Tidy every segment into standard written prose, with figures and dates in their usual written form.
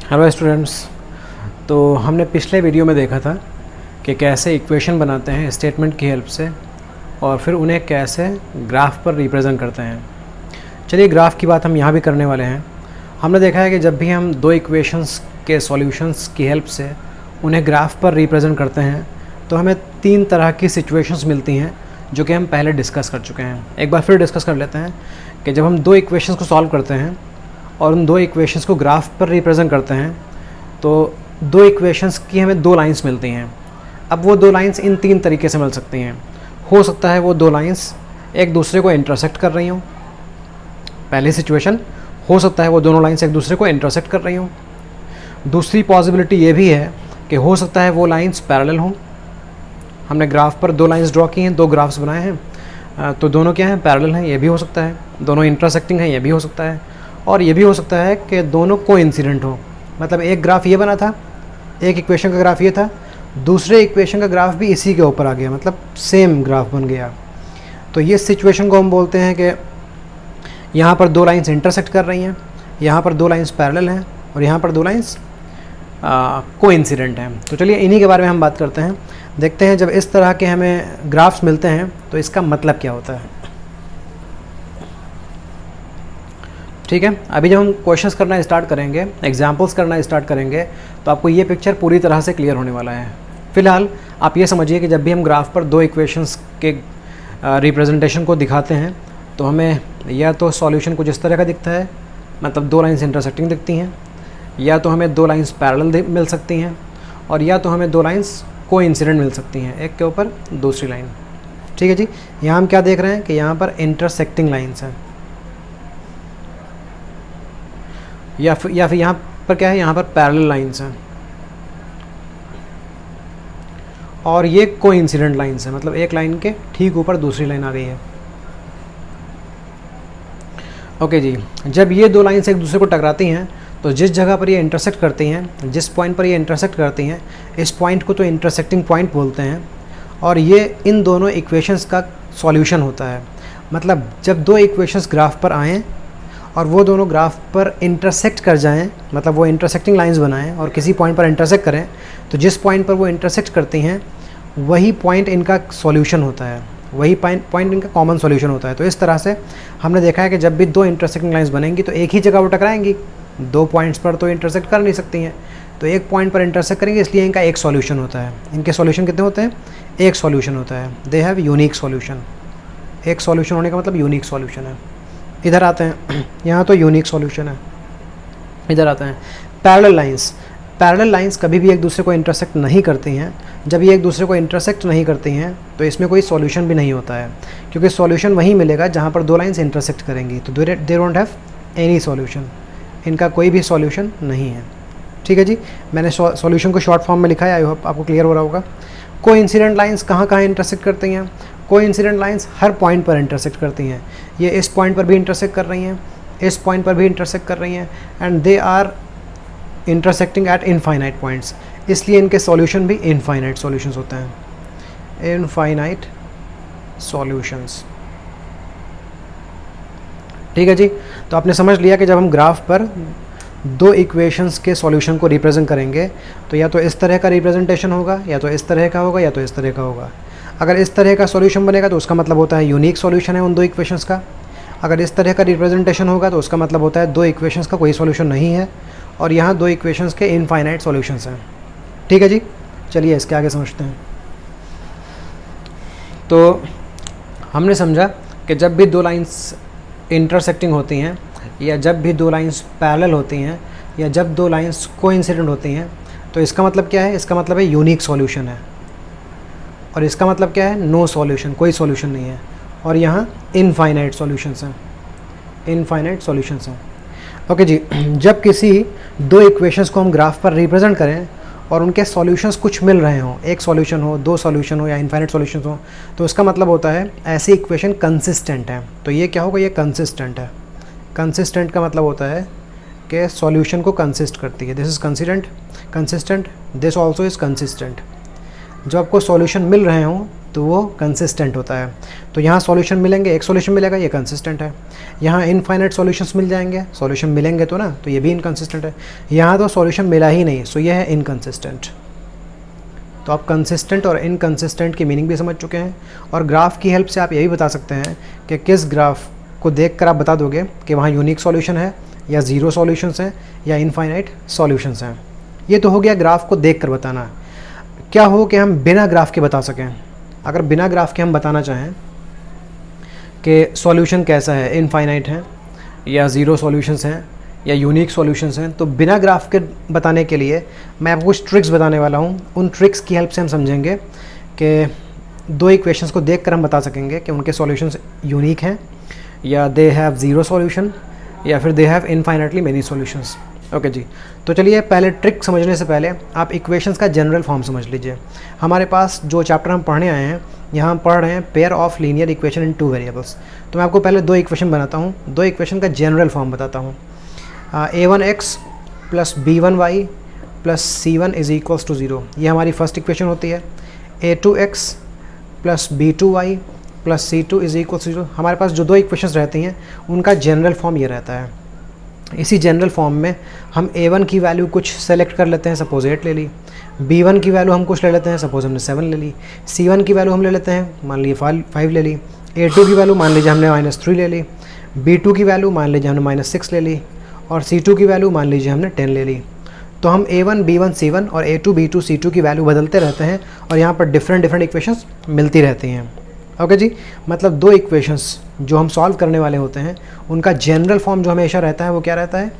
Hello students. तो हमने पिछले वीडियो में देखा था कि कैसे इक्वेशन बनाते हैं स्टेटमेंट की हेल्प से और फिर उन्हें कैसे ग्राफ पर रिप्रेजेंट करते हैं। चलिए ग्राफ की बात हम यहाँ भी करने वाले हैं। हमने देखा है कि जब भी हम दो इक्वेशंस के सॉल्यूशंस की हेल्प से उन्हें ग्राफ पर रिप्रेजेंट करते हैं तो हमें तीन तरह की सिचुएशंस मिलती हैं जो कि हम पहले डिस्कस कर चुके हैं। एक बार फिर डिस्कस कर लेते हैं कि जब हम दो इक्वेशंस को सॉल्व करते हैं और उन दो इक्वेशंस को ग्राफ पर रिप्रेजेंट करते हैं तो दो इक्वेशंस की हमें दो लाइंस मिलती हैं। अब वो दो लाइंस इन तीन तरीके से मिल सकती हैं। हो सकता है वो दो लाइंस एक दूसरे को इंटरसेक्ट कर रही हों, पहली सिचुएशन। हो सकता है वो दोनों लाइंस एक दूसरे को इंटरसेक्ट कर रही हों। दूसरी पॉसिबिलिटी ये भी है कि हो सकता है वो लाइंस पैरेलल हों। हमने ग्राफ पर दो लाइंस ड्रॉ की हैं, दो ग्राफ्स बनाए हैं, तो दोनों क्या हैं, पैरेलल हैं, ये भी हो सकता है। दोनों इंटरसेक्टिंग हैं, ये भी हो सकता है। और ये भी हो सकता है कि दोनों कोइंसिडेंट हो, मतलब एक ग्राफ ये बना था, एक इक्वेशन का ग्राफ ये था, दूसरे इक्वेशन का ग्राफ भी इसी के ऊपर आ गया, मतलब सेम ग्राफ बन गया। तो ये सिचुएशन को हम बोलते हैं कि यहाँ पर दो लाइंस इंटरसेक्ट कर रही हैं, यहाँ पर दो लाइंस पैरेलल हैं और यहाँ पर दो लाइंस कोइंसिडेंट हैं। तो चलिए इन्हीं के बारे में हम बात करते हैं। देखते हैं जब इस तरह के हमें ग्राफ्स मिलते हैं तो इसका मतलब क्या होता है। ठीक है, अभी जब हम क्वेश्चंस करना स्टार्ट करेंगे, एग्जांपल्स करना स्टार्ट करेंगे, तो आपको ये पिक्चर पूरी तरह से क्लियर होने वाला है। फ़िलहाल आप ये समझिए कि जब भी हम ग्राफ पर दो इक्वेशंस के रिप्रेजेंटेशन को दिखाते हैं तो हमें या तो सॉल्यूशन कुछ इस तरह का दिखता है, मतलब दो लाइंस इंटरसेक्टिंग दिखती हैं, या तो हमें दो लाइंस पैरेलल मिल सकती हैं, और या तो हमें दो लाइंस कोइंसिडेंट मिल सकती हैं, एक के ऊपर दूसरी लाइन। ठीक है जी, यहाँ हम क्या देख रहे हैं कि यहाँ पर इंटरसेक्टिंग लाइन्स हैं, या फिर यहाँ पर क्या है, यहाँ पर पैरेलल लाइंस हैं, और ये कोइंसिडेंट लाइंस हैं, मतलब एक लाइन के ठीक ऊपर दूसरी लाइन आ गई है। ओके जी, जब ये दो लाइंस एक दूसरे को टकराती हैं तो जिस जगह पर ये इंटरसेक्ट करती हैं, जिस पॉइंट पर ये इंटरसेक्ट करती हैं, इस पॉइंट को तो इंटरसेक्टिंग पॉइंट बोलते हैं, और ये इन दोनों इक्वेशंस का सॉल्यूशन होता है। मतलब जब दो इक्वेशंस ग्राफ पर आएँ और वो दोनों ग्राफ पर इंटरसेक्ट कर जाएं, मतलब वो इंटरसेक्टिंग लाइंस बनाएं और किसी पॉइंट पर इंटरसेक्ट करें, तो जिस पॉइंट पर वो इंटरसेक्ट करती हैं वही पॉइंट इनका सॉल्यूशन होता है, वही पॉइंट इनका कॉमन सॉल्यूशन होता है। तो इस तरह से हमने देखा है कि जब भी दो इंटरसेक्टिंग लाइंस बनेंगी तो एक ही जगह वो टकराएंगी, दो पॉइंट्स पर तो इंटरसेक्ट कर नहीं सकती हैं, तो एक पॉइंट पर इंटरसेक्ट करेंगे, इसलिए इनका एक सॉल्यूशन होता है। इनके सॉल्यूशन कितने होते हैं, एक सॉल्यूशन होता है। They have unique solution. एक सॉल्यूशन होने का मतलब यूनिक सॉल्यूशन है। इधर आते हैं, यहाँ तो यूनिक सॉल्यूशन है। इधर आते हैं पैरेलल लाइंस। पैरेलल लाइंस कभी भी एक दूसरे को इंटरसेक्ट नहीं करती हैं। जब ये एक दूसरे को इंटरसेक्ट नहीं करती हैं तो इसमें कोई सॉल्यूशन भी नहीं होता है, क्योंकि सॉल्यूशन वहीं मिलेगा जहाँ पर दो लाइंस इंटरसेक्ट करेंगी। तो they don't have any solution, इनका कोई भी सॉल्यूशन नहीं है। ठीक है जी, मैंने सॉल्यूशन को शॉर्ट फॉर्म में लिखा है, आई होप आपको क्लियर हो रहा होगा। कोइंसिडेंट लाइंस कहाँ कहाँ इंटरसेक्ट करती हैं? कोइंसिडेंट लाइंस हर पॉइंट पर इंटरसेक्ट करती हैं। ये इस पॉइंट पर भी इंटरसेक्ट कर रही हैं, इस पॉइंट पर भी इंटरसेक्ट कर रही हैं, and they are intersecting at infinite points, इसलिए इनके सॉल्यूशन भी इनफाइनाइट सॉल्यूशंस होते हैं। Infinite solutions. ठीक है जी, तो आपने समझ लिया कि जब हम ग्राफ पर दो इक्वेशंस के सॉल्यूशन को रिप्रेजेंट करेंगे तो या तो इस तरह का रिप्रेजेंटेशन होगा, या तो इस तरह का होगा, या तो इस तरह का होगा। अगर इस तरह का सॉल्यूशन बनेगा तो उसका मतलब होता है यूनिक सॉल्यूशन है उन दो इक्वेशंस का। अगर इस तरह का रिप्रेजेंटेशन होगा तो उसका मतलब होता है दो इक्वेशंस का कोई सॉल्यूशन नहीं है, और यहाँ दो इक्वेशंस के इनफाइनाइट सॉल्यूशंस हैं। ठीक है जी, चलिए इसके आगे समझते हैं। तो हमने समझा कि जब भी दो लाइंस इंटरसेक्टिंग होती हैं, या जब भी दो लाइंस पैरेलल होती हैं, या जब दो लाइंस कोइंसिडेंट होती हैं, तो इसका मतलब क्या है, इसका मतलब है यूनिक सॉल्यूशन है। और इसका मतलब क्या है, नो सॉल्यूशन, कोई सॉल्यूशन नहीं है। और यहाँ इनफाइनाइट सॉल्यूशंस हैं, इनफाइनाइट सॉल्यूशंस हैं। ओके जी, जब किसी दो इक्वेशंस को हम ग्राफ पर रिप्रेजेंट करें और उनके सॉल्यूशंस कुछ मिल रहे हों, एक सॉल्यूशन हो, दो सॉल्यूशन हो, या इनफाइनाइट सॉल्यूशंस हो, तो इसका मतलब होता है ऐसी इक्वेशन कंसिस्टेंट है। तो ये क्या होगा, ये कंसिस्टेंट है। कंसिस्टेंट का मतलब होता है कि सॉल्यूशन को कंसिस्ट करती है। This is consistent, this also is consistent. जब आपको सॉल्यूशन मिल रहे हों तो वो कंसिस्टेंट होता है। तो यहाँ सॉल्यूशन मिलेंगे, एक सॉल्यूशन मिलेगा, ये कंसिस्टेंट है। यहाँ इनफाइनाइट सॉल्यूशंस मिल जाएंगे, सॉल्यूशन मिलेंगे तो ना, तो ये भी इनकंसिस्टेंट है। यहाँ तो सॉल्यूशन मिला ही नहीं, सो ये है इनकंसिस्टेंट। तो आप कंसिस्टेंट और इनकंसिस्टेंट की मीनिंग भी समझ चुके हैं। और ग्राफ की हेल्प से आप यही बता सकते हैं कि किस ग्राफ को देखकर आप बता दोगे कि वहाँ यूनिक सॉल्यूशन है या ज़ीरो सॉल्यूशंस हैं या इनफाइनाइट सॉल्यूशंस हैं। ये तो हो गया ग्राफ को देखकर बताना। क्या हो कि हम बिना ग्राफ के बता सकें? अगर बिना ग्राफ के हम बताना चाहें कि सॉल्यूशन कैसा है, इनफाइनाइट है या ज़ीरो सॉल्यूशंस हैं या यूनिक सॉल्यूशंस हैं, तो बिना ग्राफ के बताने के लिए मैं आपको कुछ ट्रिक्स बताने वाला हूँ। उन ट्रिक्स की हेल्प से हम समझेंगे कि दो इक्वेशंस को देखकर हम बता सकेंगे कि उनके सॉल्यूशंस यूनिक हैं या दे हैव ज़ीरो सॉल्यूशन या फिर they have infinitely many solutions. Okay जी, तो चलिए पहले ट्रिक समझने से पहले आप इक्वेशंस का जनरल फॉर्म समझ लीजिए। हमारे पास जो चैप्टर हम पढ़ने आए हैं, यहाँ हम पढ़ रहे हैं pair of linear equation in two variables. तो मैं आपको पहले दो इक्वेशन बनाता हूँ, दो इक्वेशन का जनरल फॉर्म बताता हूँ। a1x plus b1y plus c1 is equals to 0, ये हमारी फर्स्ट इक्वेशन होती है। a2x plus b2y plus c2 is equals to 0। हमारे पास जो दो इक्वेशंस रहती हैं उनका जनरल फॉर्म ये रहता है। इसी जनरल फॉर्म में हम a1 की वैल्यू कुछ सेलेक्ट कर लेते हैं, सपोज 8 ले ली। b1 की वैल्यू हम कुछ ले लेते हैं, सपोज हमने 7 ले ली। c1 की वैल्यू हम ले लेते हैं, मान लीजिए 5 ले ली। a2 की वैल्यू मान लीजिए हमने -3 ले ली। b2 की वैल्यू मान लीजिए हमने -6 ले ली। और c2 की वैल्यू मान लीजिए हमने 10 ले ली। तो हम a1 b1 c1 और a2 b2 c2 की वैल्यू बदलते रहते हैं और यहाँ पर डिफरेंट इक्वेशंस मिलती रहती हैं। ओके जी, मतलब दो इक्वेशंस जो हम सॉल्व करने वाले होते हैं उनका जनरल फॉर्म जो हमेशा रहता है वो क्या रहता है?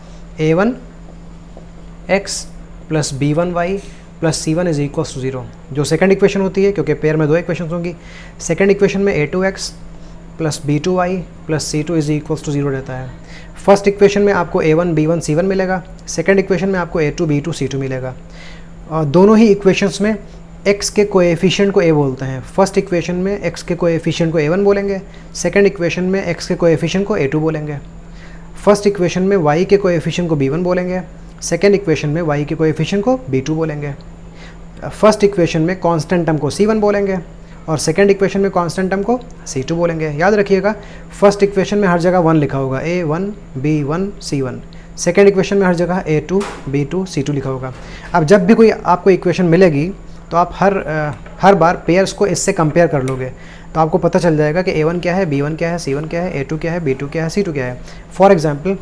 a1x plus b1y plus c1 is equals to 0, जो सेकंड इक्वेशन होती है, क्योंकि पेयर में दो इक्वेशन होंगी। सेकंड इक्वेशन में a2x plus b2y plus c2 is equals to 0 रहता है। फर्स्ट इक्वेशन में आपको a1 b1 c1 मिलेगा, सेकंड इक्वेशन में आपको a2 b2 c2 मिलेगा। और दोनों ही इक्वेशंस में x के कोएफिशिएंट को a बोलते हैं। फर्स्ट इक्वेशन में x के कोएफिशिएंट को a1 बोलेंगे, सेकंड इक्वेशन में x के कोएफिशिएंट को a2 बोलेंगे। फर्स्ट इक्वेशन में y के कोएफिशिएंट को b1 बोलेंगे, सेकंड इक्वेशन में y के कोएफिशिएंट को b2 बोलेंगे। फर्स्ट इक्वेशन में कांस्टेंट टर्म को c1 बोलेंगे और सेकंड इक्वेशन में कांस्टेंट टर्म को c2 बोलेंगे। याद रखिएगा, फर्स्ट इक्वेशन में हर जगह 1 लिखा होगा, a1 b1 c1। Second equation में हर जगह a2 b2 c2 लिखा होगा। अब जब भी कोई आपको इक्वेशन मिलेगी तो आप हर बार पेयर्स को इससे कंपेयर कर लोगे, तो आपको पता चल जाएगा कि a1 क्या है, b1 क्या है, c1 क्या है, a2 क्या है, b2 क्या है, c2 क्या है। फॉर एग्जांपल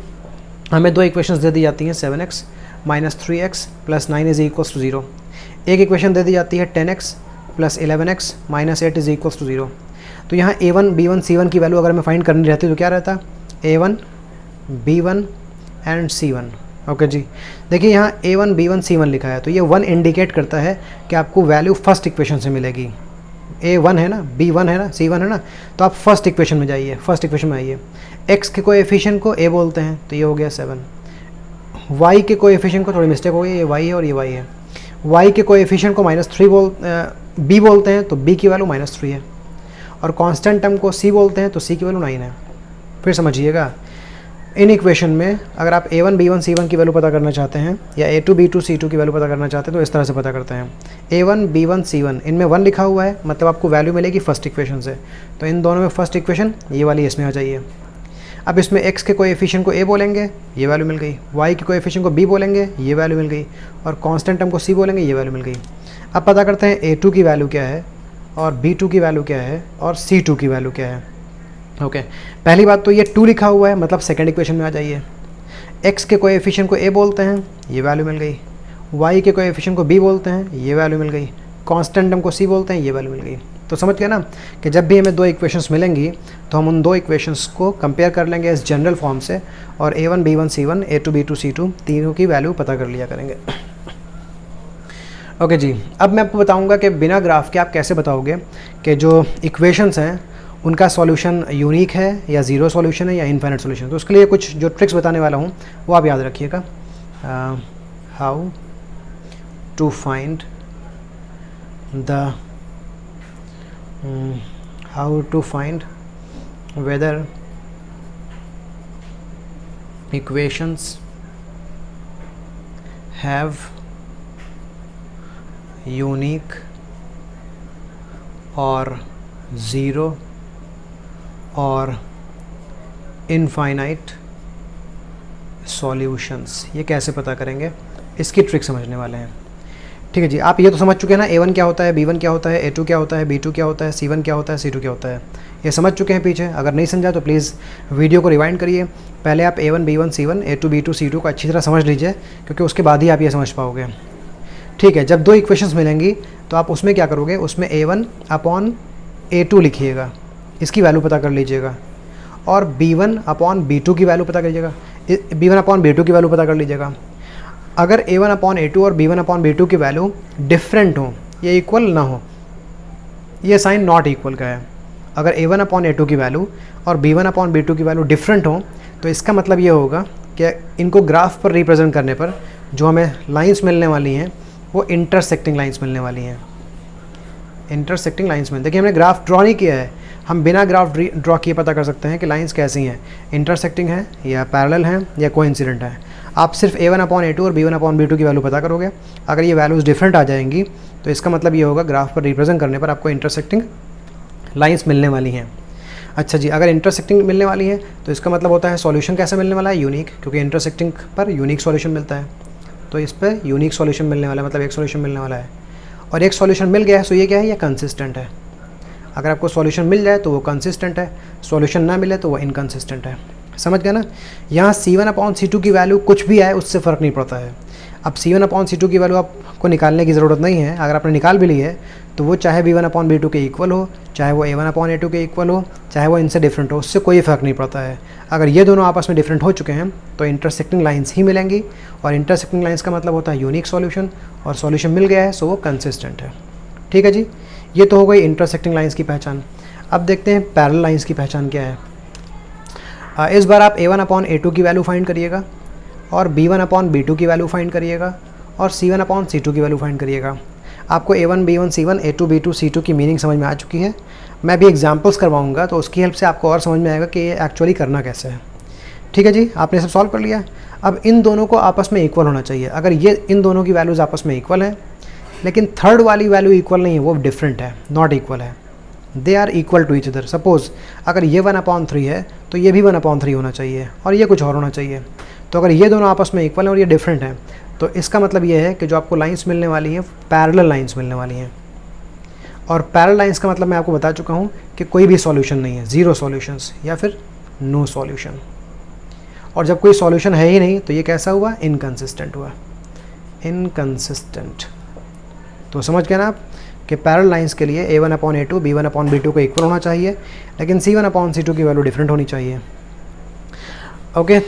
हमें दो इक्वेशंस दे दी जाती हैं, 7x minus 3x plus 9 is equals to 0। एक इक्वेशन दे दी जाती है 10x plus 11x minus 8 is equals to 0। तो यहाँ a1 b1 c1 की वैल्यू अगर हमें फाइंड करनी रहती तो क्या रहता? a1 b1 and c1। Okay जी, देखिए यहाँ a1 b1 c1 लिखा है, तो ये 1 इंडिकेट करता है कि आपको वैल्यू फर्स्ट इक्वेशन से मिलेगी। a1 है ना, b1 है ना, c1 है ना, तो आप फर्स्ट इक्वेशन में जाइए, फर्स्ट इक्वेशन में आइए। x के कोएफिशिएंट को a बोलते हैं, तो ये हो गया 7। y के कोएफिशिएंट को थोड़ी मिस्टेक हो गई, ये y है और ये y है। y के कोएफिशिएंट को b बोलते हैं, तो b की वैल्यू -3 है। और कांस्टेंट टर्म को c बोलते हैं, तो c की वैल्यू 9 है। फिर समझिएगा, इन इक्वेशन में अगर आप a1 b1 c1 की वैल्यू पता करना चाहते हैं या a2 b2 c2 की वैल्यू पता करना चाहते हैं तो इस तरह से पता करते हैं। a1 b1 c1 इनमें 1 लिखा हुआ है, मतलब आपको वैल्यू मिलेगी फर्स्ट इक्वेशन से, तो इन दोनों में फर्स्ट इक्वेशन ये वाली इसमें आ जाइए। अब इसमें x के कोएफिशिएंट को a बोलेंगे, ये वैल्यू मिल गई। y के कोएफिशिएंट को b बोलेंगे, ये वैल्यू मिल गई। और कांस्टेंट टर्म को c बोलेंगे, ये वैल्यू मिल गई। अब पता करते हैं a2 की वैल्यू क्या है और b2 की वैल्यू क्या है और c2 की वैल्यू क्या है। ओके, पहली बात तो ये 2 लिखा हुआ है, मतलब सेकंड इक्वेशन में आ जाइए। x के कोएफिशिएंट को a बोलते हैं, ये वैल्यू मिल गई। y के कोएफिशिएंट को b बोलते हैं, ये वैल्यू मिल गई। कांस्टेंट टर्म को c बोलते हैं, ये वैल्यू मिल गई। तो समझ गए ना कि जब भी हमें दो इक्वेशंस मिलेंगी तो हम उन दो इक्वेशंस को कंपेयर कर लेंगे इस जनरल फॉर्म से और a1 b1 c1 a2 b2 c2 तीनों की वैल्यू पता कर लिया करेंगे। ओके जी, अब मैं आपको बताऊंगा कि बिना ग्राफ के आप कैसे बताओगे कि जो इक्वेशंस हैं उनका सॉल्यूशन यूनिक है या ज़ीरो सॉल्यूशन है या इनफाइनाइट सॉल्यूशन। तो उसके लिए कुछ जो ट्रिक्स बताने वाला हूँ वो आप याद रखिएगा। How to find whether equations have unique और 0 और इनफाइनाइट सॉल्यूशंस। ये कैसे पता करेंगे, इसकी ट्रिक समझने वाले हैं। ठीक है जी, आप ये तो समझ चुके हैं ना, A1 क्या होता है, B1 क्या होता है, A2 क्या होता है, B2 क्या होता है, C1 क्या होता है, C2 क्या होता है, ये समझ चुके हैं पीछे। अगर नहीं समझा तो प्लीज़ वीडियो को रिवाइंड करिए, पहले आप A1 B1 C1 A2 B2 C2 को अच्छी तरह समझ लीजिए, क्योंकि उसके बाद ही आप ये समझ पाओगे। ठीक है, जब दो इक्वेशंस मिलेंगी तो आप उसमें क्या करोगे, उसमें A1 अपॉन A2 लिखिएगा, इसकी वैल्यू पता कर लीजिएगा, और B1 अपॉन B2 की वैल्यू पता करिएगा, B1 अपॉन B2 की वैल्यू पता कर लीजिएगा। अगर A1 अपॉन A2 और B1 अपॉन B2 की वैल्यू डिफरेंट हो, ये इक्वल ना हो, ये साइन नॉट इक्वल का है। अगर A1 अपॉन A2 की वैल्यू और B1 अपॉन B2 की वैल्यू डिफरेंट हो, तो इसका मतलब ये होगा कि इनको ग्राफ पर रिप्रेजेंट करने पर जो हमें लाइंस मिलने वाली हैं वो इंटरसेक्टिंग लाइंस मिलने वाली हैं। इंटरसेक्टिंग लाइंस में देखिए, हमने ग्राफ ड्रॉ नहीं किया है, हम बिना ग्राफ ड्रॉ किए पता कर सकते हैं कि लाइंस कैसी हैं, इंटरसेक्टिंग हैं या पैरेलल हैं या कोइंसिडेंट हैं। आप सिर्फ A1 अपॉन A2 और B1 अपॉन B2 की वैल्यू पता करोगे। अगर ये वैल्यूज़ डिफरेंट आ जाएंगी तो इसका मतलब ये होगा ग्राफ पर रिप्रेजेंट करने पर आपको इंटरसेक्टिंग लाइंस मिलने वाली हैं। अच्छा जी, अगर इंटरसेक्टिंग मिलने वाली है तो इसका मतलब होता है सॉल्यूशन कैसे मिलने वाला है, यूनिक, क्योंकि इंटरसेक्टिंग पर यूनिक सॉल्यूशन मिलता है। तो इस पर यूनिक सॉल्यूशन मिलने वाला है, मतलब एक सॉल्यूशन मिलने वाला है। और एक सॉल्यूशन मिल गया है तो ये क्या है, ये कंसिस्टेंट है। अगर आपको सॉल्यूशन मिल जाए तो वो कंसिस्टेंट है, सॉल्यूशन ना मिले तो वो इनकंसिस्टेंट है। समझ गए ना। यहाँ C1 अपॉन C2 की वैल्यू कुछ भी आए उससे फ़र्क नहीं पड़ता है। अब C1 अपॉन C2 की वैल्यू आपको निकालने की ज़रूरत नहीं है। अगर आपने निकाल भी ली है तो वो चाहे B1 अपॉन B2 के इक्वल हो, चाहे वो A1 अपॉन A2 के इक्वल हो, चाहे वो इनसे डिफरेंट हो, उससे कोई फ़र्क नहीं पड़ता है। अगर ये दोनों आपस में डिफरेंट हो चुके हैं तो इंटरसेक्टिंग लाइन्स ही मिलेंगी, और इंटरसेक्टिंग लाइन्स का मतलब होता है यूनिक सॉल्यूशन, और सॉल्यूशन मिल गया है सो वो कंसिस्टेंट है। ठीक है जी, ये तो हो गई इंटरसेक्टिंग लाइन्स की पहचान। अब देखते हैं पैरेलल लाइन्स की पहचान क्या है। इस बार आप A1 अपॉन A2 की वैल्यू फाइंड करिएगा, और B1 अपॉन B2 की वैल्यू फाइंड करिएगा, और C1 अपॉन C2 की वैल्यू फाइंड करिएगा। आपको A1 B1 C1 A2 B2 C2 की मीनिंग समझ में आ चुकी है। मैं भी एग्जांपल्स करवाऊंगा तो उसकी हेल्प से आपको और समझ में आएगा कि ये एक्चुअली करना कैसे है। ठीक है जी, आपने सब सॉल्व कर लिया। अब इन दोनों को आपस में इक्वल होना चाहिए। अगर ये इन दोनों की वैल्यूज़ आपस में इक्वल हैं, लेकिन थर्ड वाली वैल्यू इक्वल नहीं है, वो डिफरेंट है, नॉट इक्वल है, they are equal to each other. Suppose अगर ये 1/3 है तो ये भी 1/3 होना चाहिए, और ये कुछ और होना चाहिए। तो अगर ये दोनों आपस में इक्वल हैं और ये डिफरेंट हैं, तो इसका मतलब ये है कि जो आपको लाइंस मिलने वाली हैं पैरेलल लाइंस मिलने वाली हैं। और पैरेलल लाइंस का मतलब मैं आपको बता चुका हूँ कि कोई भी सॉल्यूशन नहीं है, ज़ीरो सॉल्यूशंस या फिर नो सॉल्यूशन। और जब कोई सॉल्यूशन है ही नहीं तो ये कैसा हुआ, इनकंसिस्टेंट हुआ, इनकंसिस्टेंट। तो समझ गए ना आप कि पैरेलल लाइंस के लिए A1 upon A2 B1 upon B2 को इक्वल होना चाहिए, लेकिन C1 अपॉन C2 की वैल्यू डिफरेंट होनी चाहिए। ओके,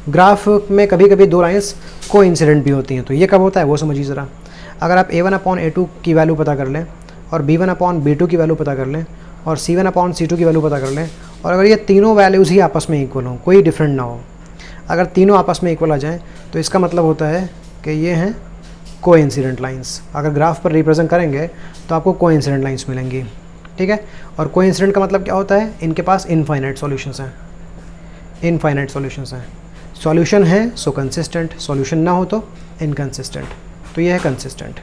ग्राफ में कभी कभी दो लाइंस कोइंसिडेंट भी होती हैं, तो ये कब होता है वो समझिए ज़रा। अगर आप A1 अपॉन A2 की वैल्यू पता कर लें, और B1 अपॉन B2 की वैल्यू पता कर लें, और C1 अपॉन C2 की वैल्यू पता कर लें, और अगर ये तीनों वैल्यूज़ ही आपस में इक्वल हों, कोई डिफरेंट ना हो, अगर तीनों आपस में इक्वल आ जाएँ तो इसका मतलब होता है कि ये हैं कोइंसिडेंट लाइंस। अगर ग्राफ पर रिप्रेजेंट करेंगे तो आपको कोइंसिडेंट लाइंस मिलेंगी। ठीक है, और कोइंसिडेंट का मतलब क्या होता है, इनके पास इनफाइनाइट सॉल्यूशंस हैं, इनफाइनाइट सॉल्यूशंस हैं। सॉल्यूशन है सो कंसिस्टेंट, सॉल्यूशन ना हो तो इनकंसिस्टेंट, तो ये है कंसिस्टेंट।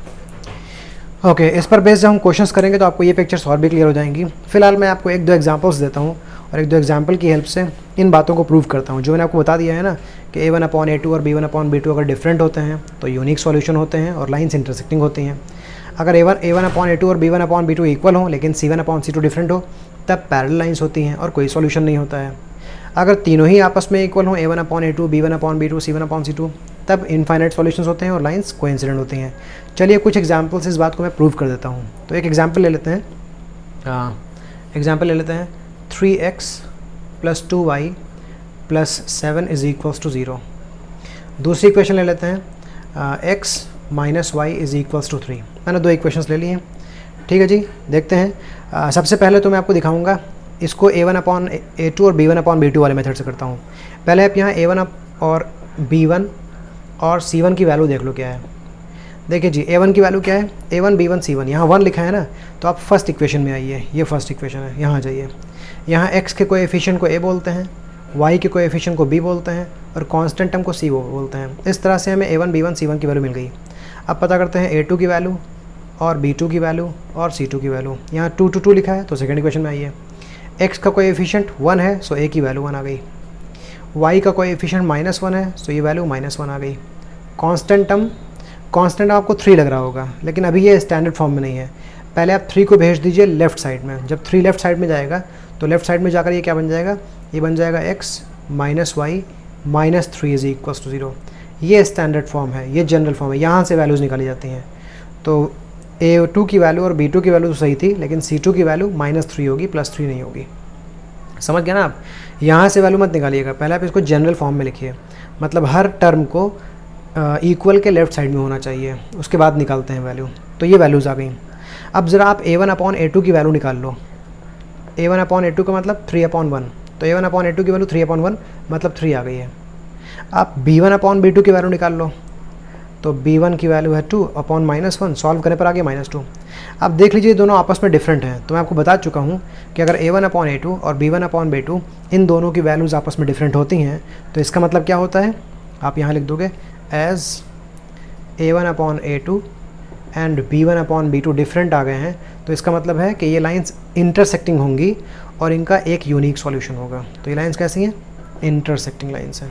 ओके, इस पर बेस जब हम क्वेश्चंस करेंगे तो आपको ये पिक्चर्स और भी क्लियर हो जाएंगी। फिलहाल मैं आपको एक दो एग्जांपल्स देता हूँ, और एक दो एग्जांपल की हेल्प से इन बातों को प्रूव करता हूँ। जो मैंने आपको बता दिया है ना कि A1 अपॉन A2 और B1 अपॉन B2 अगर डिफरेंट होते हैं तो यूनिक सॉल्यूशन होते हैं और लाइंस इंटरसेक्टिंग होती हैं। अगर A1 अपॉन A2 और B1 अपॉन B2 इक्वल हो लेकिन C1 अपॉन C2 डिफरेंट हो, तब पैरेलल लाइंस होती हैं और कोई सॉल्यूशन नहीं होता है। अगर तीनों ही आपस में इक्वल हों, A1 upon A2 B1 upon B2 C1 upon C2, तब इनफाइनाइट सॉल्यूशंस होते हैं और लाइंस कोइंसिडेंट होती हैं। चलिए कुछ एग्जांपल्स इस बात को मैं प्रूव कर देता हूँ। तो एक एग्जांपल ले लेते हैं, एग्जांपल ले लेते हैं 3x + 2y + 7 = 0। दूसरी इक्वेशन ले लेते हैं x - y = 3। मैंने दो इक्वेशंस ले ली हैं। ठीक है जी, देखते हैं। सबसे पहले तो मैं आपको दिखाऊंगा इसको A1 अपॉन A2 और B1 अपॉन B2 वाले मेथड से करता हूँ। पहले आप यहाँ A1 और B1 और C1 की वैल्यू देख लो क्या है। देखिए जी, A1 की वैल्यू क्या है, A1 B1 C1, यहाँ 1 लिखा है ना, तो आप फर्स्ट इक्वेशन में आइए, ये फर्स्ट इक्वेशन है, यहाँ आ जाइए। यहाँ x के कोएफिशिएंट को A बोलते हैं, y के कोएफिशिएंट को B बोलते हैं, और कांस्टेंट टर्म को C बोलते हैं। इस तरह से हमें A1 B1 C1 की वैल्यू मिल गई। अब पता करते हैं A2 की वैल्यू और B2 की वैल्यू और C2 की वैल्यू। यहाँ 2 to 2 लिखा है तो सेकेंड इक्वेशन में आई है। x का कोएफिशिएंट 1 है सो a की वैल्यू 1 आ गई। y का कोएफिशिएंट -1 है सो ये वैल्यू -1 आ गई। कांस्टेंट आपको 3 लग रहा होगा, लेकिन अभी ये स्टैंडर्ड फॉर्म में नहीं है। पहले आप 3 को भेज दीजिए लेफ़्ट साइड में। जब 3 लेफ़्ट साइड में जाएगा तो लेफ़्ट साइड में जाकर ये क्या बन जाएगा, ये बन जाएगा x - y - 3 = 0। ये स्टैंडर्ड फॉर्म है, ये जनरल फॉर्म है, यहाँ से वैल्यूज़ निकाली जाती हैं। तो A2 की वैल्यू और B2 की वैल्यू तो सही थी, लेकिन C2 की वैल्यू -3 होगी, +3 नहीं होगी। समझ गया ना आप? यहाँ से वैल्यू मत निकालिएगा, पहले आप इसको जनरल फॉर्म में लिखिए, मतलब हर टर्म को इक्वल के लेफ़्ट साइड में होना चाहिए, उसके बाद निकालते हैं वैल्यू। तो ये वैल्यूज़ आ गई। अब ज़रा आप A1/A2 की वैल्यू निकाल लो। A1/A2 का मतलब 3/1, तो A1/A2 की वैल्यू 3/1 मतलब 3 आ गई है। आप B1/B2 की वैल्यू निकाल लो, तो B1 की वैल्यू है 2/-1, सॉल्व करने पर आ गया -2। अब देख लीजिए दोनों आपस में डिफरेंट हैं, तो मैं आपको बता चुका हूँ कि अगर A1/A2 और B1/B2 इन दोनों की वैल्यूज़ आपस में डिफरेंट होती हैं तो इसका मतलब क्या होता है, आप यहाँ लिख दोगे as A1/A2 and B1/B2 different आ गए हैं, तो इसका मतलब है कि ये लाइंस इंटरसेक्टिंग होंगी और इनका एक यूनिक सॉल्यूशन होगा। तो ये लाइंस कैसी हैं, इंटरसेक्टिंग लाइंस हैं।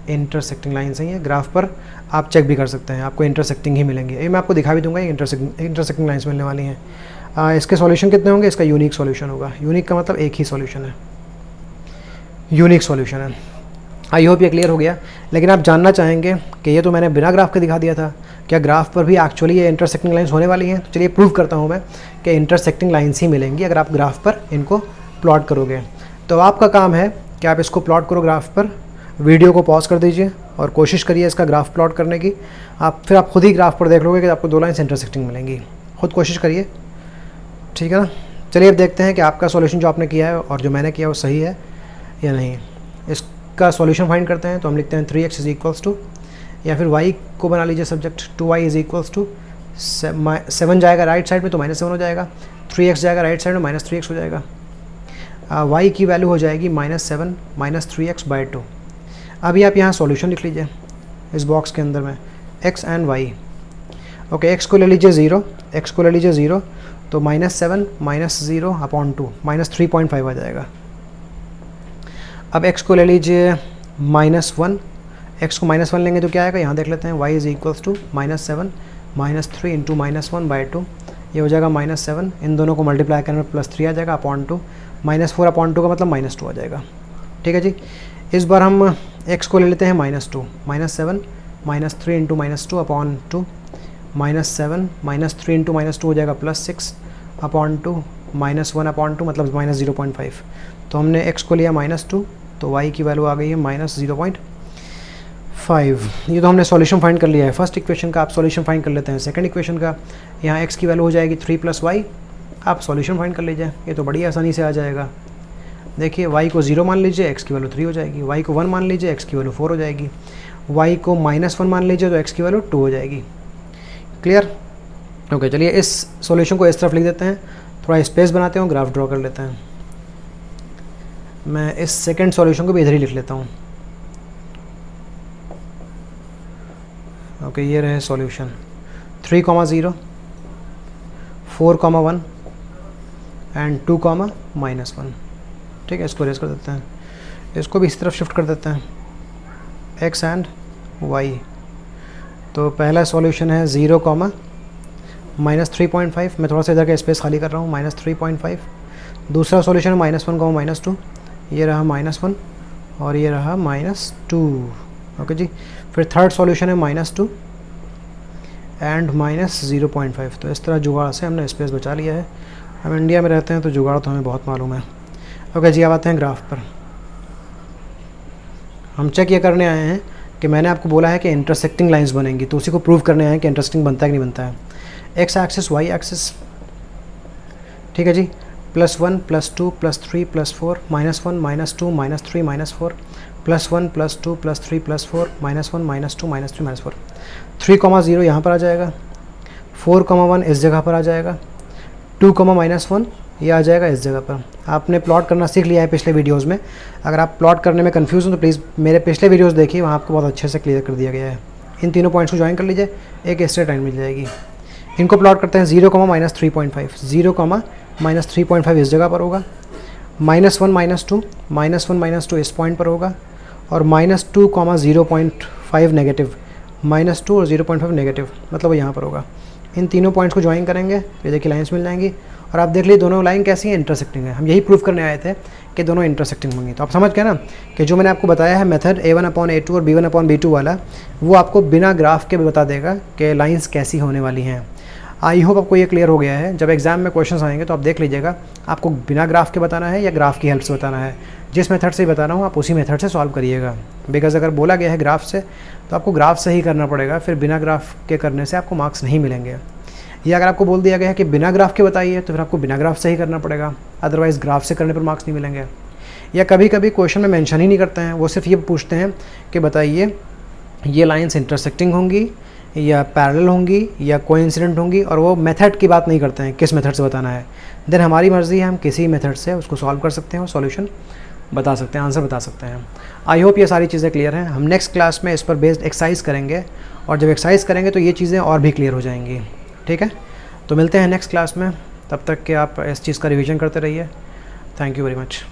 इंटरसेक्टिंग लाइंस हैं ये, ग्राफ पर आप चेक भी कर सकते हैं, आपको इंटरसेक्टिंग ही मिलेंगे। ये मैं आपको दिखा भी दूंगा, ये इंटरसेक्टिंग लाइंस मिलने वाली हैं। इसके सॉल्यूशन कितने होंगे, इसका यूनिक सॉल्यूशन होगा। यूनिक का मतलब एक ही सॉल्यूशन है, यूनिक सॉल्यूशन है। आई होप ये क्लियर हो गया। लेकिन आप जानना चाहेंगे कि ये तो मैंने बिना ग्राफ के दिखा दिया था, क्या ग्राफ पर भी एक्चुअली ये इंटरसेक्टिंग लाइंस होने वाली हैं? तो चलिए प्रूव करता हूँ मैं कि इंटरसेक्टिंग लाइंस ही मिलेंगी अगर आप ग्राफ पर इनको प्लॉट करोगे। तो आपका काम है कि आप इसको प्लॉट करो ग्राफ पर, वीडियो को पॉज कर दीजिए और कोशिश करिए इसका ग्राफ प्लॉट करने की। फिर आप खुद ही ग्राफ पर देख लोगे कि आपको 2 लाइन्स इंटरसेक्टिंग मिलेंगी। खुद कोशिश करिए, ठीक है ना। चलिए अब देखते हैं कि आपका सॉल्यूशन जो आपने किया है और जो मैंने किया वो सही है या नहीं। इसका सॉल्यूशन फाइंड करते हैं, तो हम लिखते हैं 3x = या फिर y को बना लीजिए सब्जेक्ट, 2y = 7 जाएगा राइट साइड में तो -7 हो जाएगा, 3x जाएगा राइट साइड में -3x हो जाएगा। y की वैल्यू हो जाएगी -7 - 3x/2। अभी आप यहाँ सॉल्यूशन लिख लीजिए इस बॉक्स के अंदर में, x and y। Okay, x को ले लीजिए 0, तो -7 - 0/2 -3.5 आ जाएगा। अब x को ले लीजिए -1, x को -1 लेंगे तो क्या आएगा, यहाँ देख लेते हैं, y = -7 - 3 × -1/2, ये हो जाएगा -7। इन दोनों को मल्टीप्लाई करने में +3 आ जाएगा /2, -4/2 का मतलब -2 आ जाएगा। ठीक है जी। इस बार हम x को ले लेते हैं -2, -7 - 3 × -2/2, -7 - 3 × -2 हो जाएगा +6/2, -1/2 मतलब -0.5। तो हमने x को लिया -2, तो y की वैल्यू आ गई है -0.5। ये तो हमने सॉल्यूशन फाइंड कर लिया है फर्स्ट इक्वेशन का। आप सॉल्यूशन फाइंड कर लेते हैं सेकंड इक्वेशन का। यहाँ x की वैल्यू हो जाएगी 3 + y, आप सॉल्यूशन फाइंड कर लीजिए, ये तो बड़ी आसानी से आ जाएगा। देखिए y को 0 मान लीजिए, x की वैल्यू 3 हो जाएगी, y को 1 मान लीजिए, x की वैल्यू 4 हो जाएगी, y को -1 मान लीजिए तो x की वैल्यू 2 हो जाएगी। क्लियर? ओके, चलिए इस सॉल्यूशन को इस तरफ लिख देते हैं, थोड़ा स्पेस बनाते हैं, ग्राफ ड्रॉ कर लेते हैं। मैं इस सेकंड सॉल्यूशन को भी इधर ही लिख लेता हूँ। ओके, ये रहे सॉल्यूशन 3, 0, 4, 1 एंड 2, -1। ठीक है, इसको रेस कर देते हैं, इसको भी इस तरफ शिफ्ट कर देते हैं, x एंड y। तो पहला सॉल्यूशन है 0, -3.5। मैं थोड़ा सा इधर का स्पेस खाली कर रहा हूँ, -3.5। दूसरा सॉल्यूशन है -1, -2, ये रहा -1 और ये रहा -2। ओके जी। फिर थर्ड सॉल्यूशन है -2 एंड -0.5। तो इस तरह जुगाड़ से हमने स्पेस बचा लिया है। हम इंडिया में रहते हैं तो जुगाड़ तो हमें बहुत मालूम है। ओके जी, अब आते हैं ग्राफ पर। हम चेक ये करने आए हैं कि मैंने आपको बोला है कि इंटरसेक्टिंग लाइंस बनेंगी, तो उसी को प्रूव करने आए हैं कि इंटरसेक्टिंग बनता है कि नहीं बनता है। x एक्सिस, y एक्सिस, ठीक है जी, +1 +2 +3 +4 -1 -2 -3 -4 +1 +2 +3 +4 -1 -2 -3 -4। 3, 0 यहाँ पर आ जाएगा, 4, 1 इस जगह पर आ जाएगा, 2, -1 ये आ जाएगा इस जगह पर। आपने प्लॉट करना सीख लिया है पिछले वीडियोस में। अगर आप प्लॉट करने में कंफ्यूज हो तो प्लीज़ मेरे पिछले वीडियोस देखिए, वहाँ आपको बहुत अच्छे से क्लियर कर दिया गया है। इन तीनों पॉइंट्स को ज्वाइन कर लीजिए, एक स्ट्रेट लाइन मिल जाएगी। इनको प्लॉट करते हैं 0, -3.5, 0, -3.5 इस जगह पर होगा, -1, -2 इस पॉइंट पर होगा, और -2, 0.5 नेगेटिव, -2 और 0.5 नेगेटिव, मतलब वो यहाँ पर होगा। इन तीनों पॉइंट्स को ज्वाइन करेंगे तो ये देखिए लाइंस मिल जाएंगी, और आप देख लीजिए दोनों लाइन कैसी है, इंटरसेक्टिंग है। हम यही प्रूव करने आए थे कि दोनों इंटरसेक्टिंग होंगी। तो आप समझ गए ना कि जो मैंने आपको बताया है मेथड A1/A2 और B1/B2 वाला, वो आपको बिना ग्राफ के भी बता देगा कि लाइंस कैसी होने वाली हैं। आई होप आपको ये क्लियर हो गया है। जब एग्जाम में क्वेश्चंस आएंगे तो आप देख लीजिएगा आपको बिना ग्राफ के बताना है या ग्राफ की हेल्प से बताना है। जिस मेथड से बता रहा हूँ आप उसी मेथड से सॉल्व करिएगा, बिकॉज अगर बोला गया है ग्राफ से तो आपको ग्राफ से ही करना पड़ेगा, फिर बिना ग्राफ के करने से आपको मार्क्स नहीं मिलेंगे। या अगर आपको बोल दिया गया है कि बिना ग्राफ के बताइए तो फिर आपको बिना ग्राफ से ही करना पड़ेगा, अदरवाइज़ ग्राफ से करने पर मार्क्स नहीं मिलेंगे। या कभी कभी क्वेश्चन में मेंशन ही नहीं करते हैं, वो सिर्फ ये पूछते हैं कि बताइए ये लाइंस इंटरसेक्टिंग होंगी या पैरेलल होंगी या कोइंसिडेंट होंगी, और वो मेथड की बात नहीं करते हैं किस मेथड से बताना है। देन हमारी मर्ज़ी है, हम किसी मेथड से उसको सॉल्व कर सकते हैं और सॉल्यूशन बता सकते हैं, आंसर बता सकते हैं। आई होप ये सारी चीज़ें क्लियर हैं। हम नेक्स्ट क्लास में इस पर बेस्ड एक्सरसाइज करेंगे, और जब एक्सरसाइज करेंगे तो ये चीज़ें और भी क्लियर हो जाएंगी। ठीक है, तो मिलते हैं नेक्स्ट क्लास में, तब तक के आप इस चीज़ का रिवीजन करते रहिए। Thank you very much.